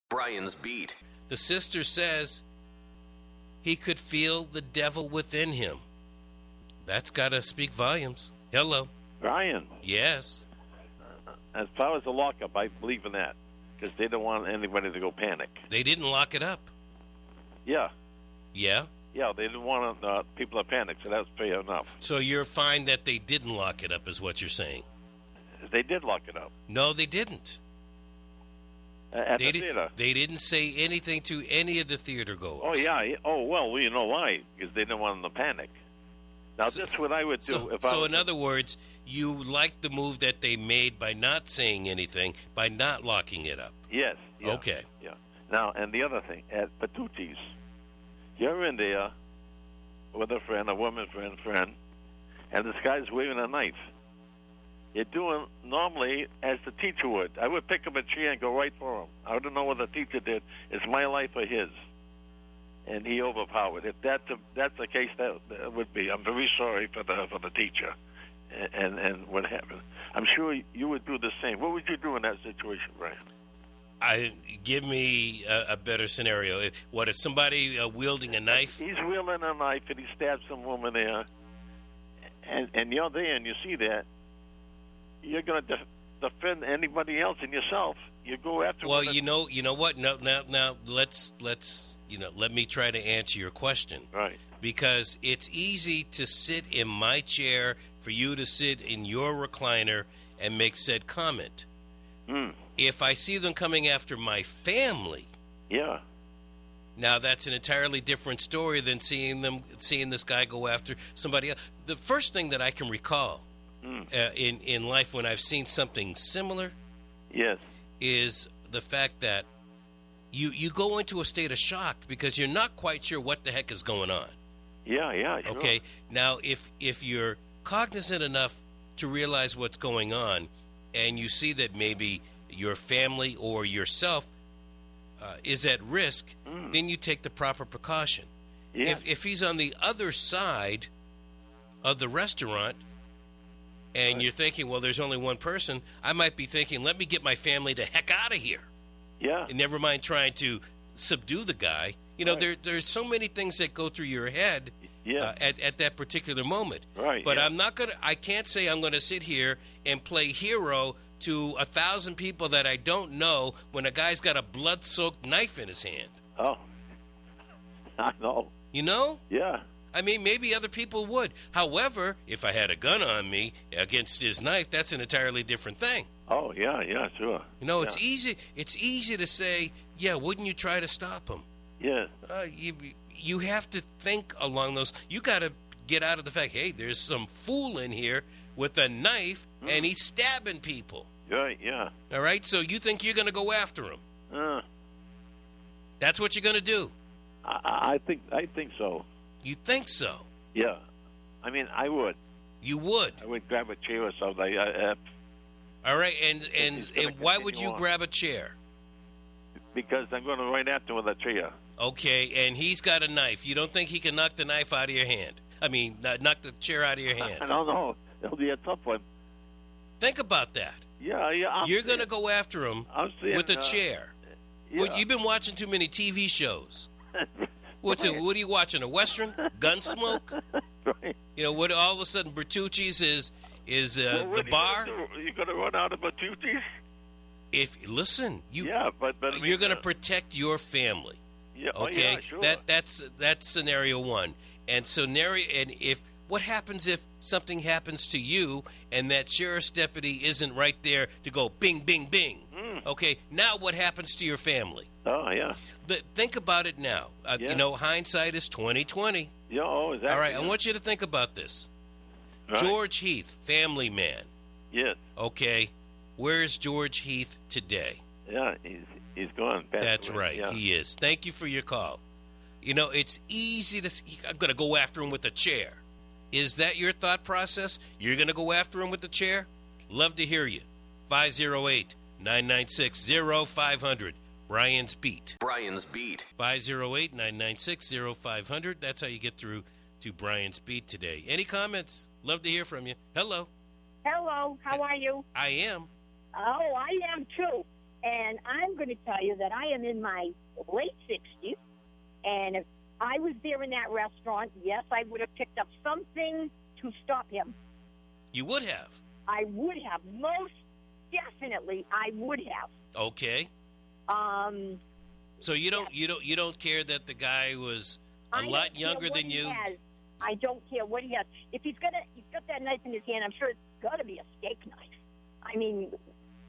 Brian's Beat. The sister says he could feel the devil within him. That's got to speak volumes. Hello. Brian, Yes. as far as the lockup, I believe in that because they don't want anybody to go panic. They didn't lock it up. Yeah. Yeah? Yeah, they didn't want people to panic, so that's fair enough. So you're fine that they didn't lock it up is what you're saying? They did lock it up. No, they didn't. At the theater. They didn't say anything to any of the theater goers. Oh, yeah. Oh, well, you know why? Because they didn't want them to panic. Now, this is what I would do if I So was... in other words, you like the move that they made by not saying anything, by not locking it up. Yes. Yeah, Okay. Yeah. Now, and the other thing, at Bertucci'S, you're in there with a friend, a woman friend, and this guy's waving a knife. You're doing normally as the teacher would. I would pick up a chair and go right for him. I don't know what the teacher did. It's my life or his. And he overpowered. If that's the case, that would be. I'm very sorry for the teacher, and what happened. I'm sure you would do the same. What would you do in that situation, Brian? Give me a better scenario. What if somebody wielding a knife? He's wielding a knife and he stabs some woman there, and you're there and you see that. You're going to defend anybody else and yourself. You go after. Well, you know what? Now, let's let me try to answer your question. Right. Because it's easy to sit in my chair for you to sit in your recliner and make said comment. If I see them coming after my family, yeah. Now that's an entirely different story than seeing this guy go after somebody else. The first thing that I can recall in life when I've seen something similar, yes, is the fact that you go into a state of shock because you're not quite sure what the heck is going on. Yeah, sure. Okay. Now, if you're cognizant enough to realize what's going on, and you see that maybe your family or yourself is at risk, then you take the proper precaution. Yeah. If he's on the other side of the restaurant, and you're thinking, well, there's only one person, I might be thinking, let me get my family the heck out of here. Yeah. And never mind trying to subdue the guy. You know, there's so many things that go through your head at that particular moment. Right. But I can't say I'm going to sit here and play hero to 1,000 people that I don't know when a guy's got a blood-soaked knife in his hand. Oh, I know. You know? Yeah. I mean, maybe other people would. However, if I had a gun on me against his knife, that's an entirely different thing. Oh, yeah, sure. You know, it's easy. It's easy to say, yeah, wouldn't you try to stop him? Yeah. You have to think along those. You got to get out of the fact, hey, there's some fool in here with a knife, and he's stabbing people. Right, yeah. All right? So you think you're going to go after him. That's what you're going to do. I think so. You think so? Yeah. I mean, I would. You would? I would grab a chair or something. All right, and why would you grab a chair? Because I'm going to right after with a chair. Okay, and he's got a knife. You don't think he can knock the knife out of your hand? I mean, knock the chair out of your hand. I don't know. It'll be a tough one. Think about that. Yeah. You're going to go after him with a chair. Yeah. Well, you've been watching too many TV shows. What are you watching? A Western? Gunsmoke? Right. You know, what? All of a sudden, Bertucci's is the bar. You're going to run out of Bertucci's? Listen, but you're going to protect your family. Yeah. Okay. Oh, yeah, sure. That's scenario one. And if what happens if something happens to you and that sheriff's deputy isn't right there to go bing, bing, bing? Okay. Now what happens to your family? Oh, yeah. Think about it now. You know, hindsight is 20/20. Yeah, exactly. All right, I want you to think about this. Right. George Heath, family man. Yes. Okay, where's George Heath today? Yeah, he's gone. That's right, he is. Thank you for your call. You know, it's easy to... I'm going to go after him with a chair. Is that your thought process? You're going to go after him with a chair? Love to hear you. 508-996-0500. Brian's Beat. 508-996-0500. That's how you get through to Brian's Beat today. Any comments? Love to hear from you. Hello. Hello. How are you? I am. Oh, I am too. And I'm going to tell you that I am in my late 60s, and if I was there in that restaurant, yes, I would have picked up something to stop him. You would have. I would have. Most definitely, I would have. Okay. So you don't care that the guy was a lot younger than you? I don't care what he has. If he's got that knife in his hand, I'm sure it's got to be a steak knife. I mean,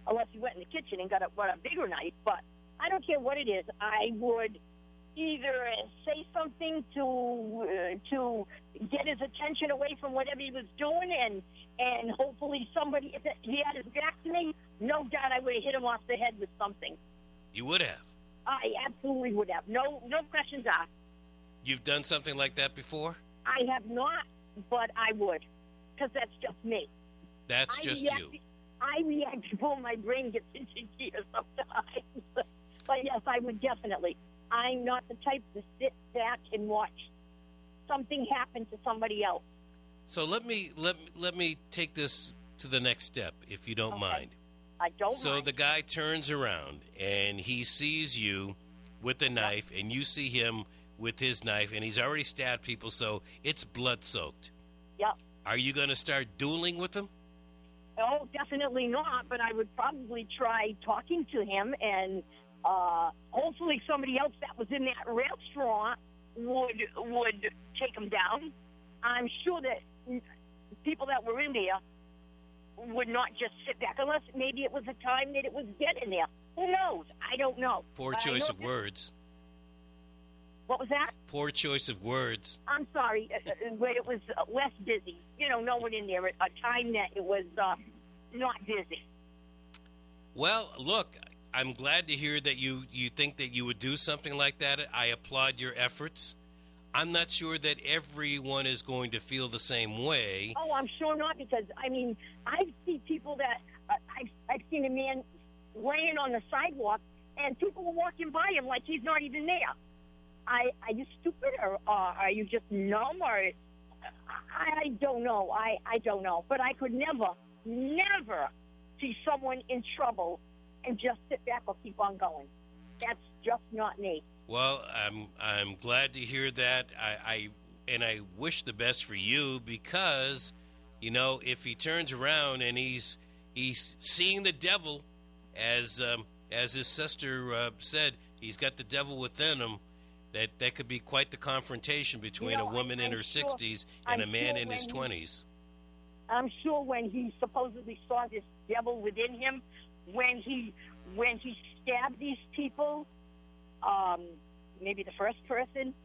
unless he went in the kitchen and got a bigger knife. But I don't care what it is. I would either say something to get his attention away from whatever he was doing, and hopefully somebody, if he had his back to me, no doubt I would have hit him off the head with something. You would have? I absolutely would have. No questions asked. You've done something like that before? I have not, but I would, because that's just me. That's just you. I react before my brain gets into gear sometimes. But yes, I would definitely. I'm not the type to sit back and watch something happen to somebody else. So let me take this to the next step, if you don't mind. I don't mind. So the guy turns around and he sees you with the knife, and you see him with his knife, and he's already stabbed people, so it's blood-soaked. Yep. Are you going to start dueling with him? Oh, definitely not, but I would probably try talking to him, and hopefully somebody else that was in that restaurant would take him down. I'm sure that people that were in there would not just sit back, unless maybe it was a time that it was dead in there. Who knows? I don't know. Poor choice of words. What was that? Poor choice of words. I'm sorry. Where it was less busy. No one in there. A time that it was not busy. Well, look, I'm glad to hear that you think that you would do something like that. I applaud your efforts. I'm not sure that everyone is going to feel the same way. Oh, I'm sure not, because, I mean, I've seen people that, I've seen a man laying on the sidewalk, and people were walking by him like he's not even there. Are you stupid, or are you just numb, or I don't know. I don't know. But I could never see someone in trouble and just sit back or keep on going. That's just not me. Well, I'm glad to hear that. I wish the best for you, because, if he turns around and he's seeing the devil, as his sister said, he's got the devil within him. That could be quite the confrontation between a woman in her 60s and a man in his 20s. I'm sure when he supposedly saw this devil within him, when he stabbed these people, maybe the first person,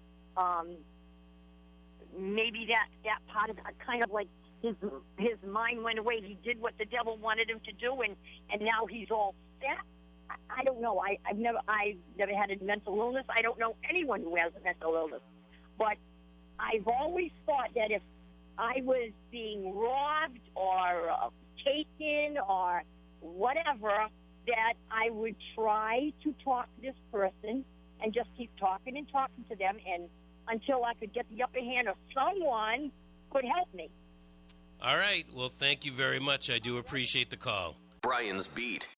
maybe that part of it, kind of like his mind went away. He did what the devil wanted him to do, and now he's all set. I don't know. I've never had a mental illness. I don't know anyone who has a mental illness. But I've always thought that if I was being robbed or taken or whatever, that I would try to talk to this person and just keep talking and talking to them, and until I could get the upper hand or someone could help me. All right. Well, thank you very much. I do appreciate the call. Brian's Beat.